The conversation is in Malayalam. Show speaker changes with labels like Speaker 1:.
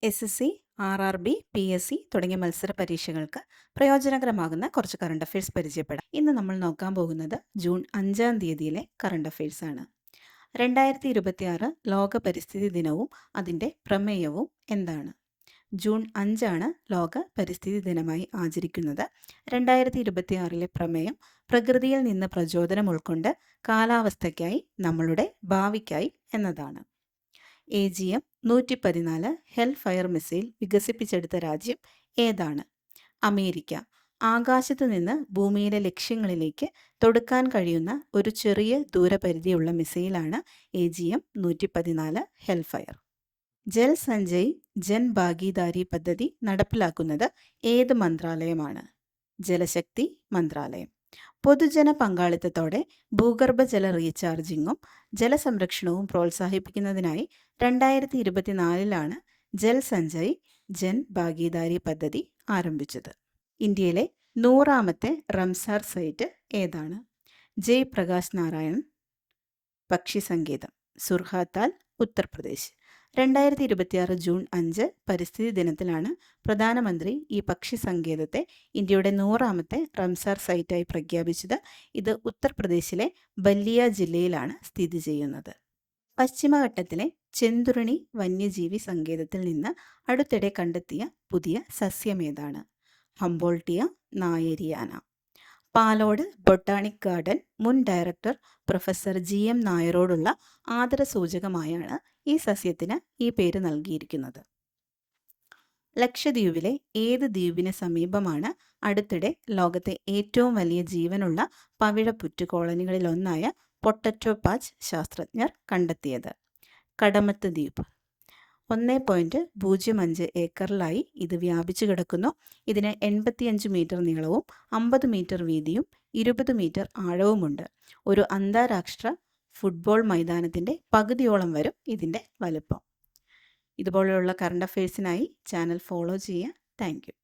Speaker 1: SSC, RRB, PSC തുടങ്ങിയ മത്സര പരീക്ഷകൾക്ക് പ്രയോജനകരമാകുന്ന കുറച്ച് കറണ്ട് അഫയേഴ്സ് പരിചയപ്പെടാം. ഇന്ന് നമ്മൾ നോക്കാൻ പോകുന്നത് ജൂൺ 5-ാം തീയതിയിലെ കറണ്ട് അഫയേഴ്സ് ആണ്. 2026 ലോക പരിസ്ഥിതി ദിനവും അതിൻ്റെ പ്രമേയവും എന്താണ്? ജൂൺ 5 ലോക പരിസ്ഥിതി ദിനമായി ആചരിക്കുന്നത്. 2026 പ്രമേയം പ്രകൃതിയിൽ നിന്ന് പ്രചോദനം ഉൾക്കൊണ്ട് കാലാവസ്ഥയ്ക്കായി, നമ്മളുടെ ഭാവിക്കായി എന്നതാണ്. AGM 114 ഹെൽ ഫയർ മിസൈൽ വികസിപ്പിച്ചെടുത്ത രാജ്യം ഏതാണ്? അമേരിക്ക. ആകാശത്തു നിന്ന് ഭൂമിയിലെ ലക്ഷ്യങ്ങളിലേക്ക് തൊടുക്കാൻ കഴിയുന്ന ഒരു ചെറിയ ദൂരപരിധിയുള്ള മിസൈലാണ് AGM 114 Hellfire. Jal Sanchay Jan Bhagidari പദ്ധതി നടപ്പിലാക്കുന്നത് ഏത് മന്ത്രാലയമാണ്? ജലശക്തി മന്ത്രാലയം. പൊതുജന പങ്കാളിത്തത്തോടെ ഭൂഗർഭജല റീചാർജിങ്ങും ജലസംരക്ഷണവും പ്രോത്സാഹിപ്പിക്കുന്നതിനായി 2024 ജൽ സഞ്ജയ് ജൻ ഭാഗീദാരി പദ്ധതി ആരംഭിച്ചത്. ഇന്ത്യയിലെ 100ാമത്തെ റംസാർ സൈറ്റ് ഏതാണ്? ജയ് പ്രകാശ് നാരായൺ പക്ഷി സങ്കേതം, സുർഹാത്താൽ, ഉത്തർപ്രദേശ്. 2026 ജൂൺ 5 പരിസ്ഥിതി ദിനത്തിലാണ് പ്രധാനമന്ത്രി ഈ പക്ഷി സങ്കേതത്തെ ഇന്ത്യയുടെ 100ാമത്തെ റംസാർ സൈറ്റായി പ്രഖ്യാപിച്ചത്. ഇത് ഉത്തർപ്രദേശിലെ ബല്ലിയ ജില്ലയിലാണ് സ്ഥിതി ചെയ്യുന്നത്. പശ്ചിമഘട്ടത്തിലെ ചെന്തുരുണി വന്യജീവി സങ്കേതത്തിൽ നിന്ന് അടുത്തിടെ കണ്ടെത്തിയ പുതിയ സസ്യമേതാണ്? ഹംബോൾട്ടിയ നായേരിയാന. പാലോട് ബൊട്ടാണിക് ഗാർഡൻ മുൻ ഡയറക്ടർ പ്രൊഫസർ GM നായരോടുള്ള ആദരസൂചകമായാണ് ഈ സസ്യത്തിന് ഈ പേര് നൽകിയിരിക്കുന്നത്. ലക്ഷദ്വീപിലെ ഏത് ദ്വീപിന് സമീപമാണ് അടുത്തിടെ ലോകത്തെ ഏറ്റവും വലിയ ജീവനുള്ള പവിഴപ്പുറ്റ് കോളനികളിലൊന്നായ പൊട്ടറ്റോ പാച്ച് ശാസ്ത്രജ്ഞർ കണ്ടെത്തിയത്? കടമത്ത് ദ്വീപ്. 1.05 ഏക്കറിലായി ഇത് വ്യാപിച്ചു കിടക്കുന്നു. ഇതിന് 85 മീറ്റർ നീളവും 50 മീറ്റർ വീതിയും 20 മീറ്റർ ആഴവുമുണ്ട്. ഒരു അന്താരാഷ്ട്ര ഫുട്ബോൾ മൈതാനത്തിൻ്റെ പകുതിയോളം വരും ഇതിൻ്റെ വലുപ്പം. ഇതുപോലെയുള്ള കറണ്ട് അഫയേഴ്സിനായി ചാനൽ ഫോളോ ചെയ്യുക. Thank you.